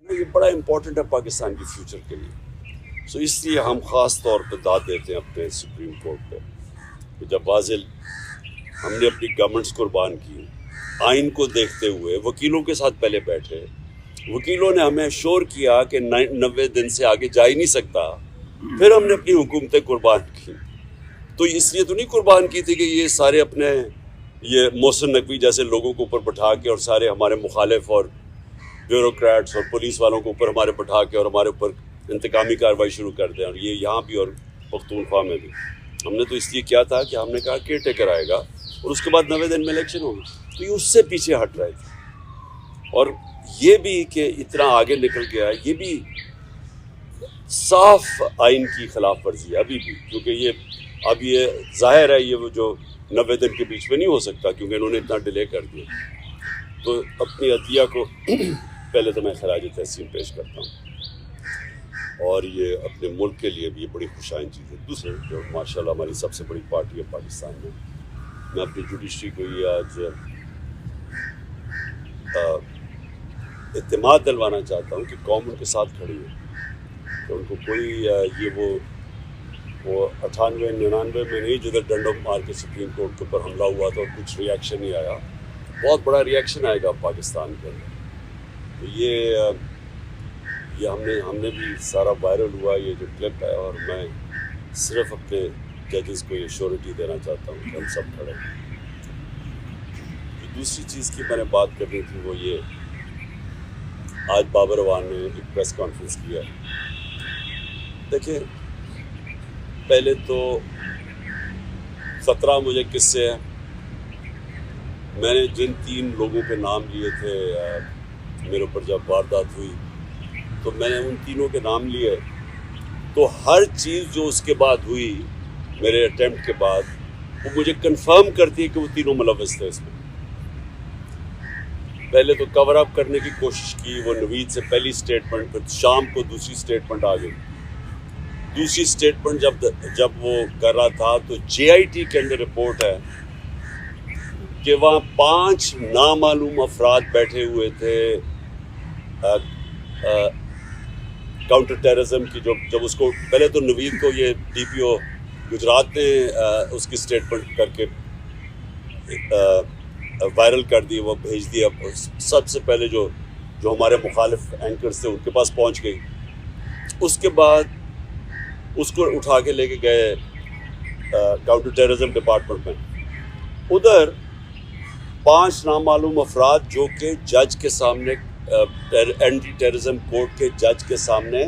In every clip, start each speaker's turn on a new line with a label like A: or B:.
A: ये बड़ा इम्पोर्टेंट है पाकिस्तान के फ्यूचर के लिए। सो इसलिए हम ख़ास तौर पर दाद देते हैं अपने सुप्रीम कोर्ट पे कि जब वाजिल हमने अपनी गवर्नमेंट्स कुर्बान की, आइन को देखते हुए वकीलों के साथ पहले बैठे, वकीलों ने हमें श्योर किया कि 90 दिन से आगे जा ही नहीं सकता, फिर हमने अपनी हुकूमतें कुर्बान की। तो इसलिए तो नहीं कुर्बान की थी कि ये सारे अपने ये मोहसिन नकवी जैसे लोगों को ऊपर बैठा के और सारे हमारे मुखालिफ और ब्यूरोक्रेट्स और पुलिस वालों को ऊपर हमारे बैठा के और हमारे ऊपर इंतकामी कार्रवाई शुरू कर दें, और ये यहाँ भी और पख्तूनख्वा में भी। हमने तो इसलिए किया था कि हमने कहा केयर टेकर आएगा और उसके बाद 90 दिन में इलेक्शन होगी, तो ये उससे पीछे हट रहे थे। और ये भी कि इतना आगे निकल गया, ये भी साफ आइन की खिलाफ वर्जी है अभी भी, क्योंकि ये अब ये जाहिर है ये वो जो 90 दिन के बीच में नहीं हो सकता क्योंकि इन्होंने इतना डिले कर दिया। तो अपनी अतिया को पहले तो मैं खराज तहसीन पेश करता हूँ, और ये अपने मुल्क के लिए भी ये बड़ी खुशाइन चीज़ है। दूसरे जो माशाल्लाह हमारी सबसे बड़ी पार्टी है पाकिस्तान में, मैं अपनी जुडिशरी को ये आज इत्तेमाद दिलवाना चाहता हूँ कि कौम उनके साथ खड़ी है, तो उनको कोई ये वो 98-99 में नहीं जिधर डंडों मार के सुप्रीम कोर्ट के ऊपर हमला हुआ था और कुछ रिएक्शन नहीं आया, बहुत बड़ा रिएक्शन आएगा पाकिस्तान के अंदर। तो ये हमने भी सारा वायरल हुआ ये जो क्लिप है, और मैं सिर्फ अपने जजेस को ये श्योरिटी देना चाहता हूँ कि हम सब खड़े हैं। दूसरी चीज़ की मैंने बात करनी थी वो ये, आज बाबर अवान ने एक प्रेस कॉन्फ्रेंस किया। देखिए पहले तो 17 मुझे किस्से हैं। मैंने जिन 3 लोगों के नाम लिए थे मेरे ऊपर जब वारदात हुई, तो मैंने उन तीनों के नाम लिए, तो हर चीज़ जो उसके बाद हुई मेरे अटेम्प्ट के बाद, वो मुझे कंफर्म करती है कि वो तीनों मुलव्वस थे इसमें। पहले तो कवर अप करने की कोशिश की, वो नवीद से पहली स्टेटमेंट, फिर शाम को दूसरी स्टेटमेंट आ गई। दूसरी स्टेटमेंट जब वो कर रहा था तो JIT के अंदर रिपोर्ट है कि वहाँ 5 नामालूम अफराद बैठे हुए थे काउंटर टेररिज्म की। जब उसको पहले तो नवीद को ये DPO गुजरात ने उसकी स्टेटमेंट करके वायरल कर दी, वो भेज दिया। सबसे पहले जो हमारे मुखालिफ एंकर्स थे उनके पास पहुंच गई। उसके बाद उसको उठा के लेके गए काउंटर टेररिज्म डिपार्टमेंट में। उधर 5 नामालूम अफराद जो कि जज के सामने एंटी टेररिज्म कोर्ट के जज के सामने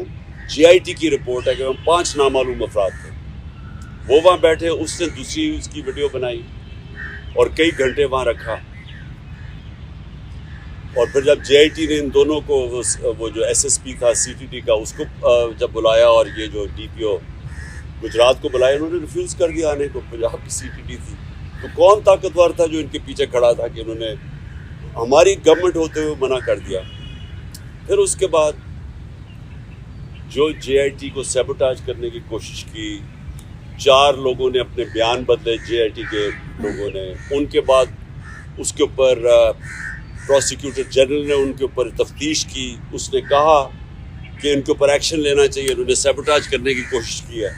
A: JIT की रिपोर्ट है कि वहाँ 5 नामालूम अफराद थे, वो वहाँ बैठे। उसने दूसरी उसकी वीडियो बनाई और कई घंटे वहाँ रखा। और फिर जब JIT ने इन दोनों को वो जो SSP था CTT का उसको जब बुलाया, और ये जो DPO गुजरात को बुलाया, उन्होंने रिफ्यूज़ कर दिया आने को। पंजाब की CTT थी, तो कौन ताकतवर था जो इनके पीछे खड़ा था कि इन्होंने हमारी गवर्नमेंट होते हुए मना कर दिया। फिर उसके बाद जो JIT को सैबोटाज करने की कोशिश की, 4 लोगों ने अपने बयान बदले JIT के लोगों ने। उनके बाद उसके ऊपर प्रोसिक्यूटर जनरल ने उनके ऊपर तफ्तीश की, उसने कहा कि इनके ऊपर एक्शन लेना चाहिए, उन्होंने सैबोटाज करने की कोशिश की है।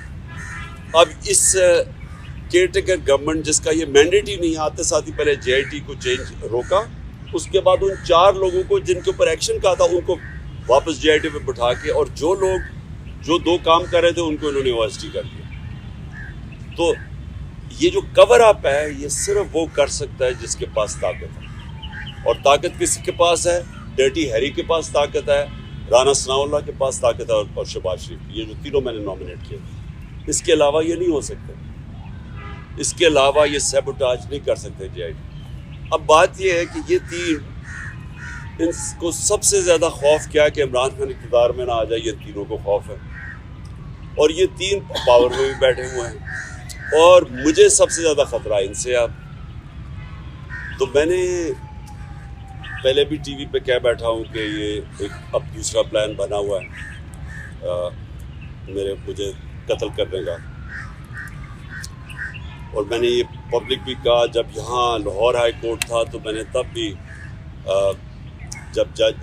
A: अब इस केयरटेकर गवर्नमेंट जिसका ये मैंडेट ही नहीं, आते साथ ही पहले JIT को चेंज रोका, उसके बाद उन 4 लोगों को जिनके ऊपर एक्शन कहा था उनको वापस JIT पे बिठा के, और जो लोग जो 2 काम कर रहे थे उनको इन्होंने OST कर दिया। तो ये जो कवर अप है ये सिर्फ वो कर सकता है जिसके पास ताकत है, और ताकत किसी के पास है? डर्टी हैरी के पास ताकत है, राना सनाउल्लाह के पास ताकत है, और शहबाज शरीफ। ये जो तीनों मैंने नॉमिनेट किए, इसके अलावा ये नहीं हो सकते, इसके अलावा ये सैबोटाज नहीं कर सकते JIT। अब बात ये है कि ये 3, इनको सबसे ज़्यादा खौफ क्या है कि इमरान खान इक़्तिदार में ना आ जाए, ये तीनों को खौफ है। और ये 3 पावर में भी बैठे हुए हैं, और मुझे सबसे ज़्यादा ख़तरा इनसे। अब तो मैंने पहले भी TV पे कह बैठा हूँ कि ये एक अब दूसरा प्लान बना हुआ है मुझे कत्ल करने का। और मैंने ये पब्लिक भी कहा, जब यहाँ लाहौर हाई कोर्ट था तो मैंने तब भी जब जज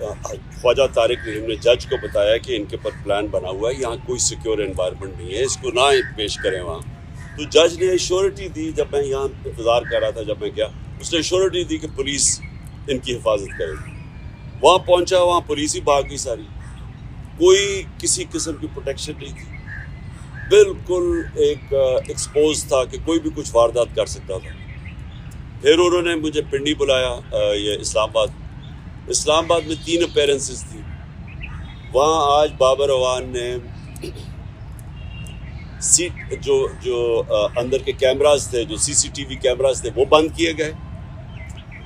A: ख्वाजा तारिक रहीम ने जज को बताया कि इनके ऊपर प्लान बना हुआ है, यहाँ कोई सिक्योर एनवायरनमेंट नहीं है, इसको ना पेश करें वहाँ, तो जज ने श्योरिटी दी। जब मैं यहाँ इंतज़ार कर रहा था, जब मैं गया, उसने श्योरिटी दी कि पुलिस इनकी हिफाजत करेगी। वहाँ पहुँचा, वहाँ पुलिस ही भाग गई सारी, कोई किसी किस्म की प्रोटेक्शन नहीं थी, बिल्कुल एक एक्सपोज था कि कोई भी कुछ वारदात कर सकता था। फिर उन्होंने मुझे पिंडी बुलाया, ये इस्लामाबाद में 3 अपीयरेंसेस थी। वहाँ आज बाबर अवान ने सीट जो अंदर के कैमरास थे, जो सीसीटीवी कैमरास थे, वो बंद किए गए।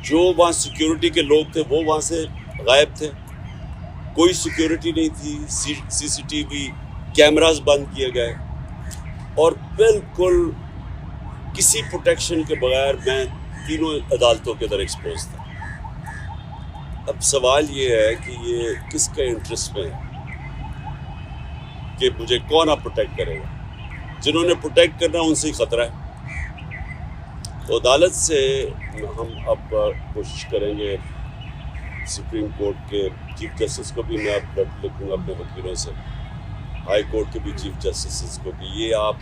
A: जो वहाँ सिक्योरिटी के लोग थे वो वहाँ से गायब थे, कोई सिक्योरिटी नहीं थी, सीसीटीवी कैमरास बंद किए गए और बिल्कुल किसी प्रोटेक्शन के बगैर मैं तीनों अदालतों के अंदर एक्सपोज था। अब सवाल ये है कि ये किसके इंटरेस्ट में है कि मुझे कौन आप प्रोटेक्ट करेगा। जिन्होंने प्रोटेक्ट करना उनसे ही ख़तरा है। तो अदालत से हम अब कोशिश करेंगे, सुप्रीम कोर्ट के चीफ जस्टिस को भी मैं अब लिखूँगा अपने वकीलों से, हाई कोर्ट के भी चीफ जस्टिस को, कि ये आप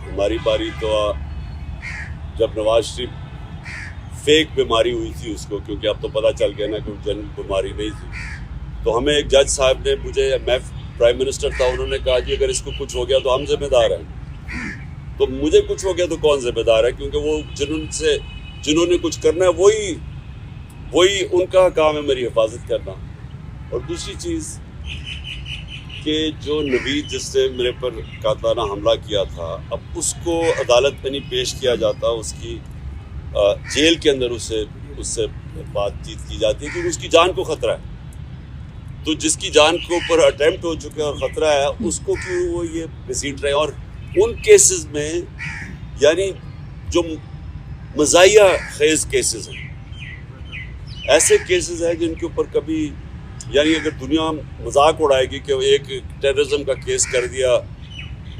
A: हमारी बारी तो जब नवाज शरीफ फेक बीमारी हुई थी उसको, क्योंकि अब तो पता चल गया ना कि जनरल बीमारी नहीं थी, तो हमें एक जज साहब ने, मैं प्राइम मिनिस्टर था, उन्होंने कहा कि अगर इसको कुछ हो गया तो हम जिम्मेदार हैं। तो मुझे कुछ हो गया तो कौन जिम्मेदार है, क्योंकि वो जिन्होंने कुछ करना है वही उनका काम है मेरी हिफाजत करना। और दूसरी चीज़ कि जो नवीद जिसने मेरे पर कातलाना हमला किया था, अब उसको अदालत में नहीं पेश किया जाता, उसकी जेल के अंदर उससे बातचीत की जाती है क्योंकि उसकी जान को ख़तरा है। तो जिसकी जान के ऊपर अटेम्प्ट हो चुका है और ख़तरा है, उसको क्यों वो ये घसीट रहे हैं। और उन केसेस में, यानी जो मज़ाहिया खेज़ केसेस हैं, ऐसे केसेस हैं जिनके ऊपर कभी, यानी अगर दुनिया मजाक उड़ाएगी कि एक टेररिज्म का केस कर दिया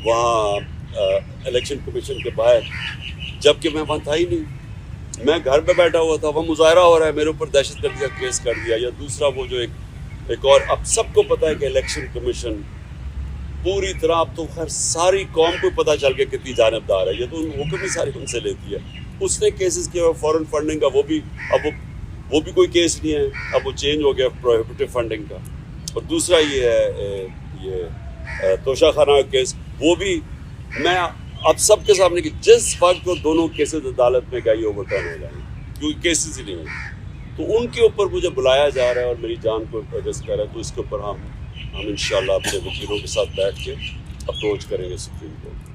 A: वहाँ इलेक्शन कमीशन के बाहर, जबकि मैं वहाँ था ही नहीं, मैं घर पे बैठा हुआ था, वहाँ मुजाहरा हो रहा है, मेरे ऊपर दहशतगर्दी का केस कर दिया। या दूसरा वो जो एक और, अब सबको पता है कि इलेक्शन कमीशन पूरी तरह, अब तो खैर सारी कौम को पता चल गया कितनी जानबदार है, ये तो हुक्म ही सारी उनसे लेती है। उसने केसेस किया फॉरेन फंडिंग का, वो भी कोई केस नहीं है, अब वो चेंज हो गया प्रोहिबिटिव फंडिंग का। और दूसरा ये तोशाखाना का केस, वो भी मैं अब सबके सामने कि जिस वक्त वो दोनों केसेस अदालत में गई ओवरटर्न हो जाएंगे, क्योंकि केसेस ही नहीं है, तो उनके ऊपर मुझे बुलाया जा रहा है और मेरी जान को रिस्क कर रहा है। तो इसके ऊपर हम इंशाल्लाह अपने वकीलों के साथ बैठ के अप्रोच करेंगे सुप्रीम कोर्ट।